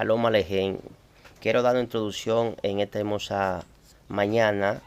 Shalom Alejem. Quiero dar una introducción en esta hermosa mañana,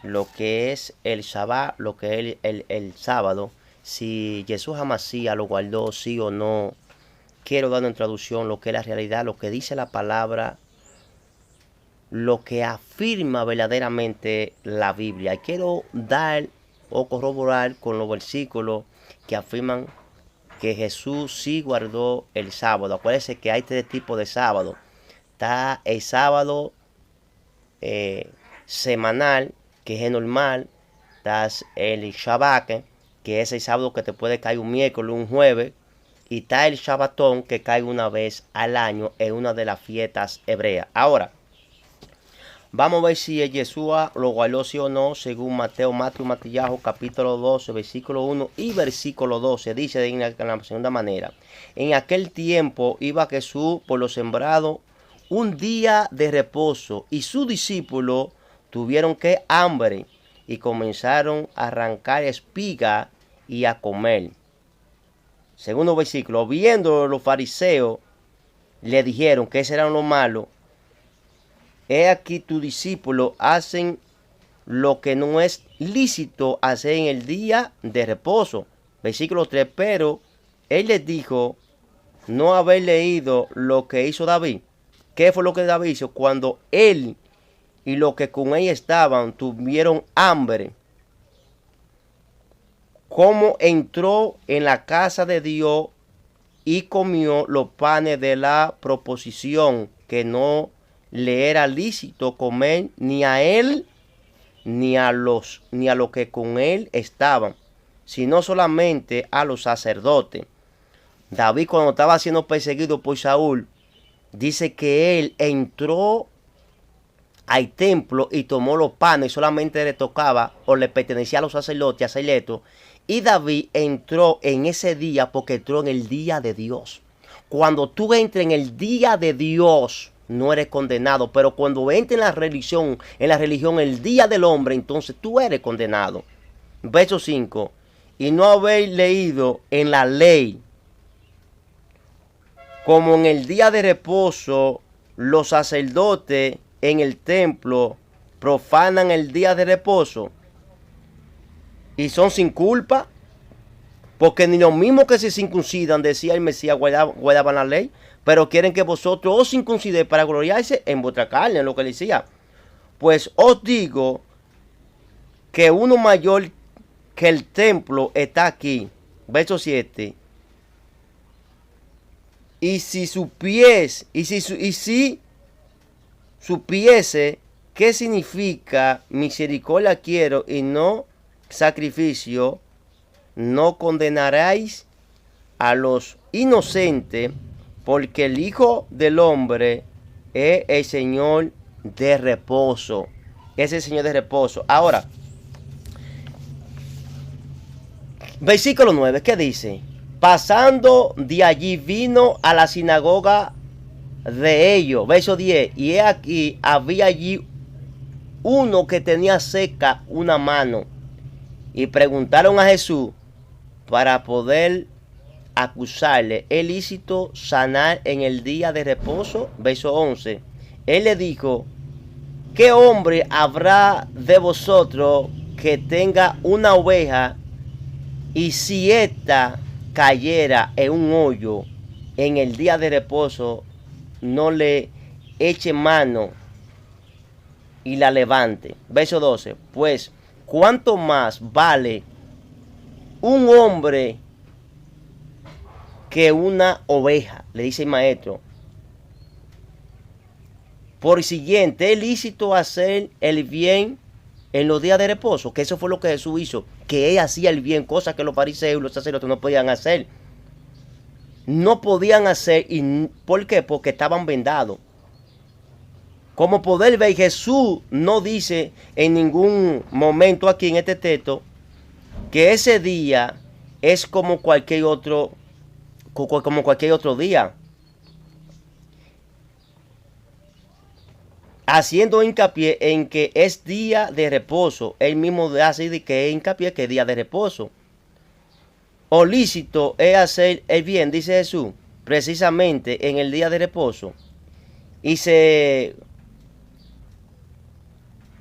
lo que es el Shabbat, lo que es el sábado, si Jesús Hamasía lo guardó, sí o no. Quiero dar una introducción, lo que es la realidad, lo que dice la palabra, lo que afirma verdaderamente la Biblia. Y quiero dar o corroborar con los versículos que afirman que Jesús sí guardó el sábado. Acuérdense que hay tres tipos de sábado. Está el sábado semanal, que es el normal. Está el Shabbat, que es el sábado que te puede caer un miércoles, un jueves. Y está el Shabbatón, que cae una vez al año en una de las fiestas hebreas. Ahora, vamos a ver si Yeshua lo guardó sí o no, según Mateo, Matillahu, capítulo 12, versículo 1 y versículo 12. Dice de la segunda manera: en aquel tiempo iba Jesús por los sembrados un día de reposo, y sus discípulos tuvieron que hambre, y comenzaron a arrancar espiga y a comer. Segundo versículo: viendo los fariseos, le dijeron que ese era lo malo. He aquí tus discípulos hacen lo que no es lícito hacer en el día de reposo. Versículo 3. Pero él les dijo no haber leído lo que hizo David. ¿Qué fue lo que David hizo? Cuando él y los que con él estaban tuvieron hambre, cómo entró en la casa de Dios y comió los panes de la proposición, que no le era lícito comer ni a él ni a los que con él estaban, sino solamente a los sacerdotes. David, cuando estaba siendo perseguido por Saúl, dice que él entró al templo y tomó los panes, solamente le tocaba o le pertenecía a los sacerdotes, a Seleto. Y David entró en ese día porque entró en el día de Dios. Cuando tú entres en el día de Dios, no eres condenado. Pero cuando entres en la religión, el día del hombre, entonces tú eres condenado. Verso 5. Y no habéis leído en la ley, como en el día de reposo los sacerdotes en el templo profanan el día de reposo y son sin culpa, porque ni los mismos que se circuncidan, decía el Mesías, guardaban la ley, pero quieren que vosotros os circuncidéis para gloriarse en vuestra carne, en lo que le decía. Pues os digo que uno mayor que el templo está aquí. Verso 7. Y si supiese qué significa misericordia quiero y no sacrificio, no condenaréis a los inocentes, porque el Hijo del Hombre es el Señor de reposo. Es el Señor de reposo. Ahora, versículo 9, ¿qué dice? Pasando de allí vino a la sinagoga de ellos. Verso 10. Y he aquí, había allí uno que tenía seca una mano. Y preguntaron a Jesús para poder acusarle: ¿es lícito sanar en el día de reposo? Verso 11. Él le dijo: ¿qué hombre habrá de vosotros que tenga una oveja, y si ésta cayera en un hoyo en el día de reposo, no le eche mano y la levante? Verso 12. Pues ¿cuánto más vale un hombre que una oveja? Le dice el maestro. Por siguiente, ¿es lícito hacer el bien en los días de reposo? Que eso fue lo que Jesús hizo, que él hacía el bien, cosas que los fariseos y los sacerdotes no podían hacer. No podían hacer. ¿Y por qué? Porque estaban vendados. Como poder ver, Jesús no dice en ningún momento aquí en este texto que ese día es como cualquier otro día, haciendo hincapié en que es día de reposo. Él mismo hace de que es hincapié que es día de reposo. O lícito es hacer el bien, dice Jesús, precisamente en el día de reposo. Y se,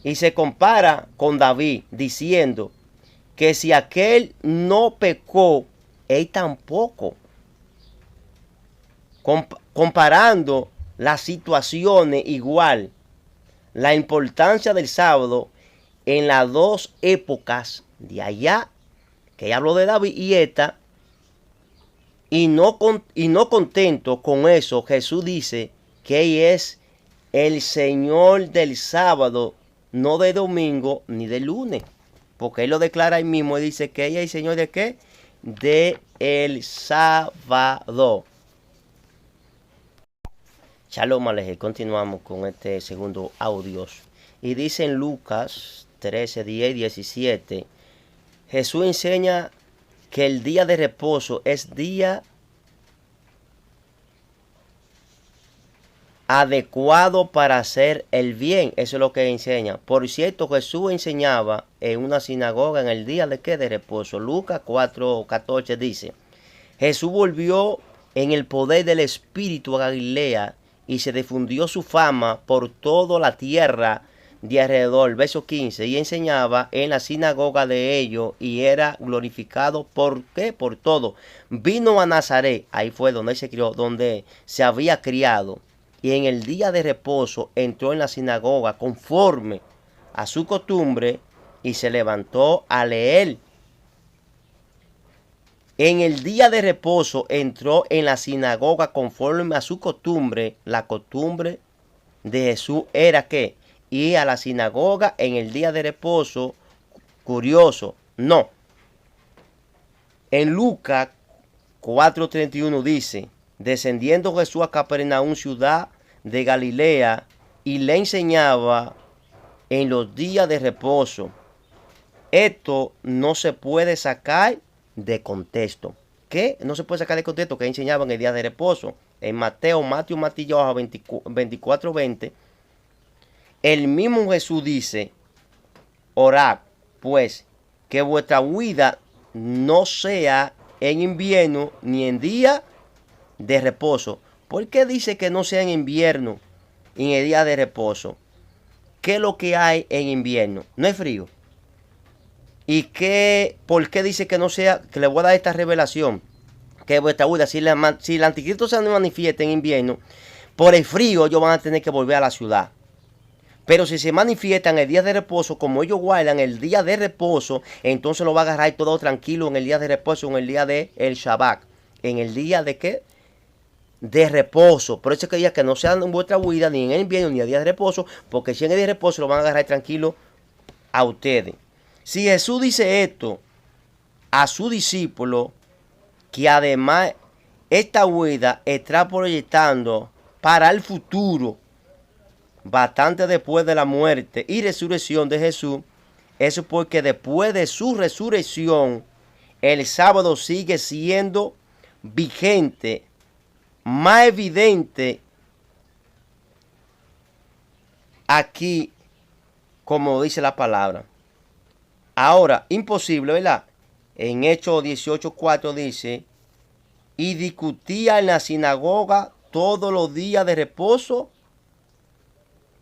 y se compara con David diciendo que si aquel no pecó, él tampoco. Comparando las situaciones igual, la importancia del sábado en las dos épocas de allá, que ella habló de David y esta, y no contento con eso, Jesús dice que Él es el Señor del sábado, no de domingo ni de lunes. Porque Él lo declara ahí mismo y dice que ella es el Señor de qué? De el sábado. Shalom Aleje, continuamos con este segundo audio. Y dice en Lucas 13, 10 y 17, Jesús enseña que el día de reposo es día adecuado para hacer el bien. Eso es lo que enseña. Por cierto, Jesús enseñaba en una sinagoga en el día de qué? De reposo. Lucas 4, 14 dice, Jesús volvió en el poder del Espíritu a Galilea y se difundió su fama por toda la tierra de alrededor. Verso 15. Y enseñaba en la sinagoga de ellos y era glorificado. ¿Por qué? Por todo. Vino a Nazaret. Ahí fue donde se crió, donde se había criado. Y en el día de reposo entró en la sinagoga conforme a su costumbre y se levantó a leer. En el día de reposo entró en la sinagoga conforme a su costumbre. La costumbre de Jesús era que ir a la sinagoga en el día de reposo. Curioso, no. En Lucas 4:31 dice, descendiendo Jesús a Capernaum, ciudad de Galilea, y le enseñaba en los días de reposo. Esto no se puede sacar de contexto. ¿Qué? No se puede sacar de contexto que enseñaba en el día de reposo. En Mateo 24:20, el mismo Jesús dice, orad, pues, que vuestra huida no sea en invierno ni en día de reposo. ¿Por qué dice que no sea en invierno y en el día de reposo? ¿Qué es lo que hay en invierno? No es frío. ¿Y por qué dice que no sea? Que le voy a dar esta revelación. Que vuestra huida, si el anticristo se manifiesta en invierno, por el frío ellos van a tener que volver a la ciudad. Pero si se manifiestan el día de reposo, como ellos guardan el día de reposo, entonces lo va a agarrar todo tranquilo en el día de reposo, en el día de el Shabbat. ¿En el día de qué? De reposo. Por eso es que diga que no sean en vuestra huida, ni en el invierno, ni el día de reposo, porque si en el día de reposo lo van a agarrar tranquilo a ustedes. Si Jesús dice esto a su discípulo, que además esta huida está proyectando para el futuro, bastante después de la muerte y resurrección de Jesús, eso porque después de su resurrección, el sábado sigue siendo vigente, más evidente aquí, como dice la palabra. Ahora, imposible, ¿verdad? En Hechos 18:4 dice, y discutía en la sinagoga todos los días de reposo,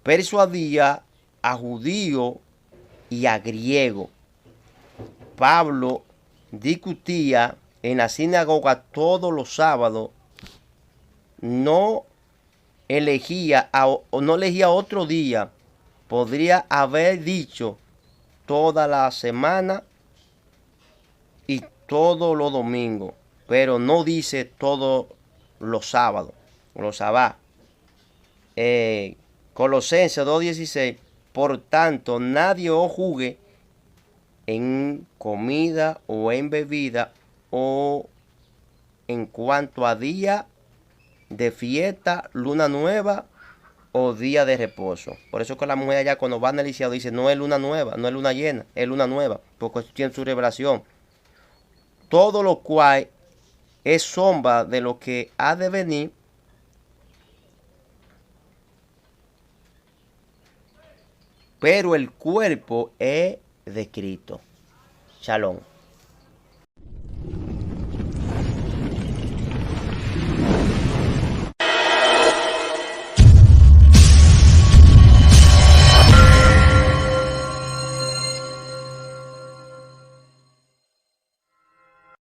persuadía a judíos y a griegos. Pablo discutía en la sinagoga todos los sábados, no elegía otro día. Podría haber dicho toda la semana y todos los domingos, pero no dice todos los sábados, los sábados. Colosenses 2:16, por tanto nadie os juzgue en comida o en bebida o en cuanto a día de fiesta, luna nueva o día de reposo. Por eso que la mujer allá cuando va a analizar dice no es luna nueva, no es luna llena, es luna nueva, porque esto tiene su revelación. Todo lo cual es sombra de lo que ha de venir, pero el cuerpo es de Cristo. Shalom.